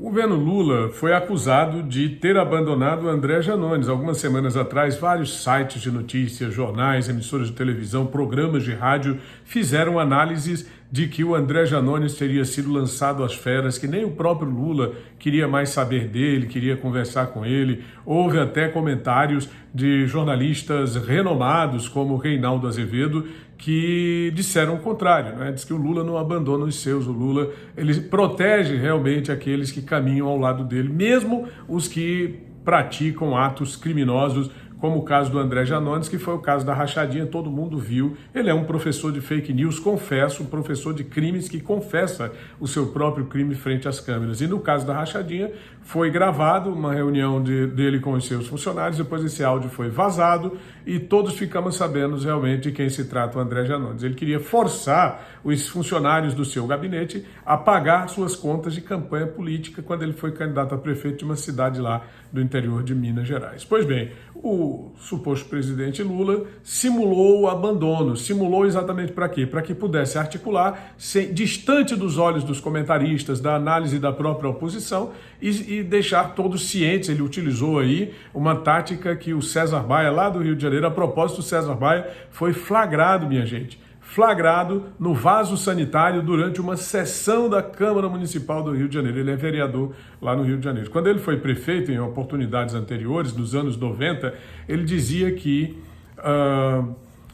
O governo Lula foi acusado de ter abandonado o André Janones. Algumas semanas atrás, vários sites de notícias, jornais, emissoras de televisão, programas de rádio fizeram análises de que o André Janones teria sido lançado às feras, que nem o próprio Lula queria mais saber dele, queria conversar com ele. Houve até comentários de jornalistas renomados, como Reinaldo Azevedo, que disseram o contrário, né? Diz que o Lula não abandona os seus, o Lula ele protege realmente aqueles que caminham ao lado dele, mesmo os que praticam atos criminosos, como o caso do André Janones, que foi o caso da rachadinha, todo mundo viu. Ele é um professor de fake news, confesso, um professor de crimes que confessa o seu próprio crime frente às câmeras. E no caso da rachadinha, foi gravado uma reunião dele com os seus funcionários, depois esse áudio foi vazado e todos ficamos sabendo realmente de quem se trata o André Janones. Ele queria forçar os funcionários do seu gabinete a pagar suas contas de campanha política quando ele foi candidato a prefeito de uma cidade lá do interior de Minas Gerais. Pois bem, o suposto presidente Lula simulou o abandono. Simulou exatamente para quê? Para que pudesse articular, distante dos olhos dos comentaristas, da análise da própria oposição e deixar todos cientes. Ele utilizou aí uma tática que o César Maia, lá do Rio de Janeiro, a propósito, o César Maia foi flagrado, minha gente, flagrado no vaso sanitário durante uma sessão da Câmara Municipal do Rio de Janeiro. Ele é vereador lá no Rio de Janeiro. Quando ele foi prefeito, em oportunidades anteriores, nos anos 90, ele dizia que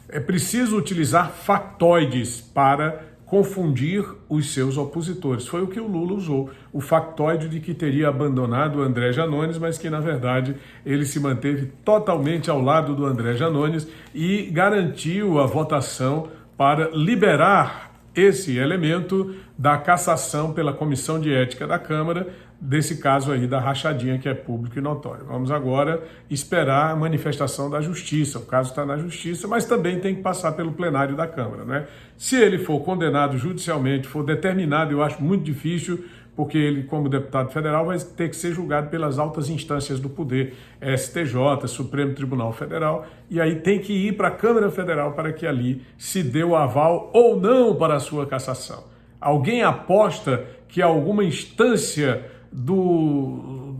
é preciso utilizar factoides para confundir os seus opositores. Foi o que o Lula usou, o factoide de que teria abandonado o André Janones, mas que, na verdade, ele se manteve totalmente ao lado do André Janones e garantiu a votação para liberar esse elemento da cassação pela Comissão de Ética da Câmara, desse caso aí da rachadinha que é público e notório. Vamos agora esperar a manifestação da Justiça. O caso está na Justiça, mas também tem que passar pelo plenário da Câmara, né? Se ele for condenado judicialmente, for determinado, eu acho muito difícil, porque ele, como deputado federal, vai ter que ser julgado pelas altas instâncias do poder, STJ, Supremo Tribunal Federal, e aí tem que ir para a Câmara Federal para que ali se dê o aval ou não para a sua cassação. Alguém aposta que alguma instância do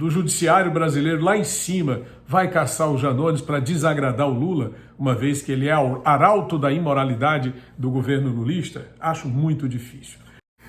judiciário brasileiro lá em cima vai caçar o Janones para desagradar o Lula, uma vez que ele é arauto da imoralidade do governo lulista? Acho muito difícil.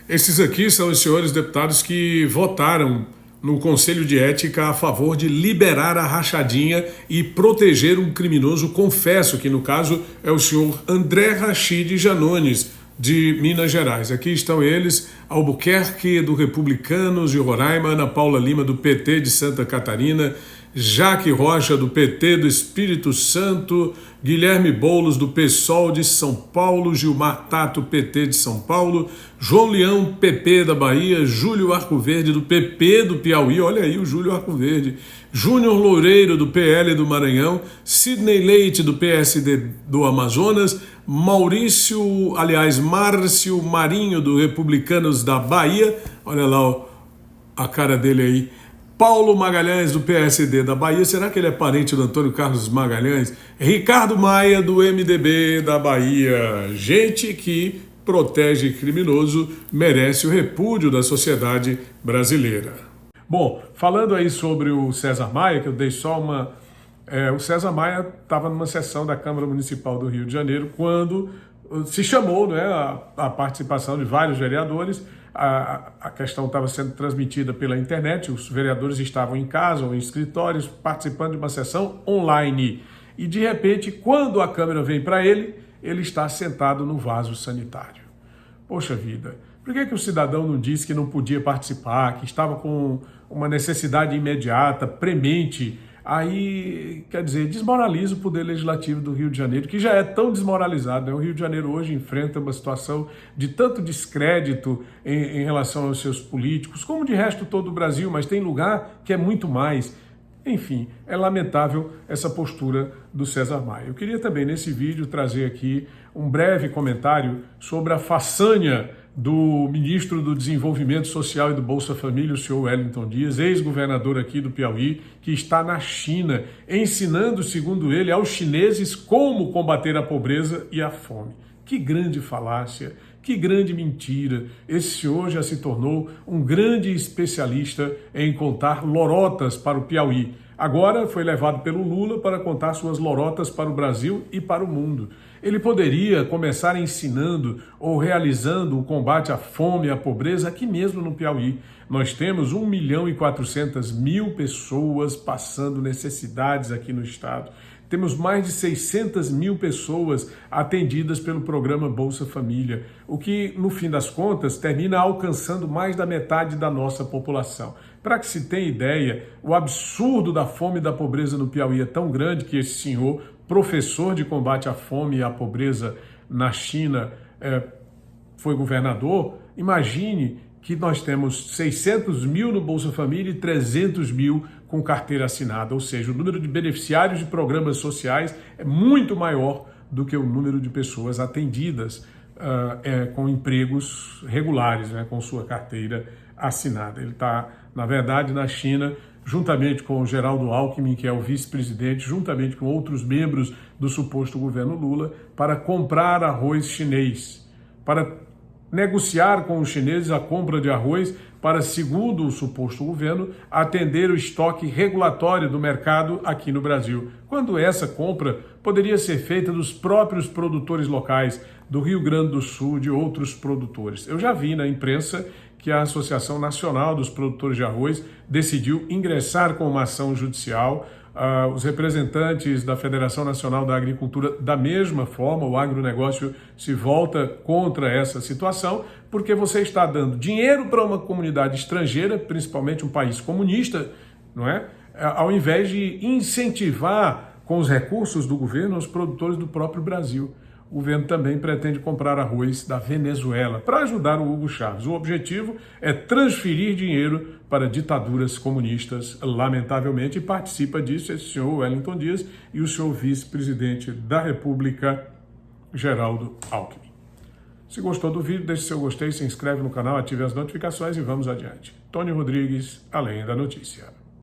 Esses aqui são os senhores deputados que votaram no Conselho de Ética a favor de liberar a rachadinha e proteger um criminoso confesso, que no caso é o senhor André Rachid Janones, de Minas Gerais. Aqui estão eles: Albuquerque, do Republicanos de Roraima, Ana Paula Lima, do PT de Santa Catarina, Jaque Rocha, do PT do Espírito Santo, Guilherme Boulos, do PSOL de São Paulo, Gilmar Tato, PT de São Paulo, João Leão, PP da Bahia, Júlio Arcoverde, do PP do Piauí, olha aí o Júlio Arcoverde, Júnior Loureiro, do PL do Maranhão, Sidney Leite, do PSD do Amazonas, Márcio Marinho, do Republicanos da Bahia, olha lá a cara dele aí, Paulo Magalhães, do PSD da Bahia, será que ele é parente do Antônio Carlos Magalhães? Ricardo Maia, do MDB da Bahia. Gente que protege criminoso merece o repúdio da sociedade brasileira. Bom, falando aí sobre o César Maia, que eu dei só uma... o César Maia estava numa sessão da Câmara Municipal do Rio de Janeiro quando se chamou, né, a participação de vários vereadores. A questão estava sendo transmitida pela internet, os vereadores estavam em casa ou em escritórios participando de uma sessão online. E de repente, quando a câmera vem para ele, ele está sentado no vaso sanitário. Poxa vida, por que o cidadão não disse que não podia participar, que estava com uma necessidade imediata, premente? Aí, quer dizer, desmoraliza o Poder Legislativo do Rio de Janeiro, que já é tão desmoralizado, né? O Rio de Janeiro hoje enfrenta uma situação de tanto descrédito em relação aos seus políticos, como de resto todo o Brasil, mas tem lugar que é muito mais. Enfim, é lamentável essa postura do César Maia. Eu queria também, nesse vídeo, trazer aqui um breve comentário sobre a façanha do ministro do Desenvolvimento Social e do Bolsa Família, o senhor Wellington Dias, ex-governador aqui do Piauí, que está na China, ensinando, segundo ele, aos chineses como combater a pobreza e a fome. Que grande falácia, Que grande mentira! Esse senhor já se tornou um grande especialista em contar lorotas para o Piauí. Agora foi levado pelo Lula para contar suas lorotas para o Brasil e para o mundo. Ele poderia começar ensinando ou realizando o combate à fome e à pobreza aqui mesmo no Piauí. Nós temos 1.400.000 pessoas passando necessidades aqui no estado. Temos mais de 600.000 pessoas atendidas pelo programa Bolsa Família, o que, no fim das contas, termina alcançando mais da metade da nossa população. Para que se tenha ideia, o absurdo da fome e da pobreza no Piauí é tão grande que esse senhor, professor de combate à fome e à pobreza na China, foi governador. Imagine que nós temos 600.000 no Bolsa Família e 300.000 com carteira assinada, ou seja, o número de beneficiários de programas sociais é muito maior do que o número de pessoas atendidas com empregos regulares, né, com sua carteira assinada. Ele está, na verdade, na China, juntamente com o Geraldo Alckmin, que é o vice-presidente, juntamente com outros membros do suposto governo Lula, para comprar arroz chinês, para negociar com os chineses a compra de arroz para, segundo o suposto governo, atender o estoque regulatório do mercado aqui no Brasil, quando essa compra poderia ser feita dos próprios produtores locais, do Rio Grande do Sul, de outros produtores. Eu já vi na imprensa que a Associação Nacional dos Produtores de Arroz decidiu ingressar com uma ação judicial. Os representantes da Federação Nacional da Agricultura, da mesma forma, o agronegócio se volta contra essa situação, porque você está dando dinheiro para uma comunidade estrangeira, principalmente um país comunista, não é? Ao invés de incentivar com os recursos do governo os produtores do próprio Brasil. O governo também pretende comprar arroz da Venezuela para ajudar o Hugo Chávez. O objetivo é transferir dinheiro para ditaduras comunistas, lamentavelmente, e participa disso esse senhor Wellington Dias e o senhor vice-presidente da República, Geraldo Alckmin. Se gostou do vídeo, deixe seu gostei, se inscreve no canal, ative as notificações e vamos adiante. Tony Rodrigues, Além da Notícia.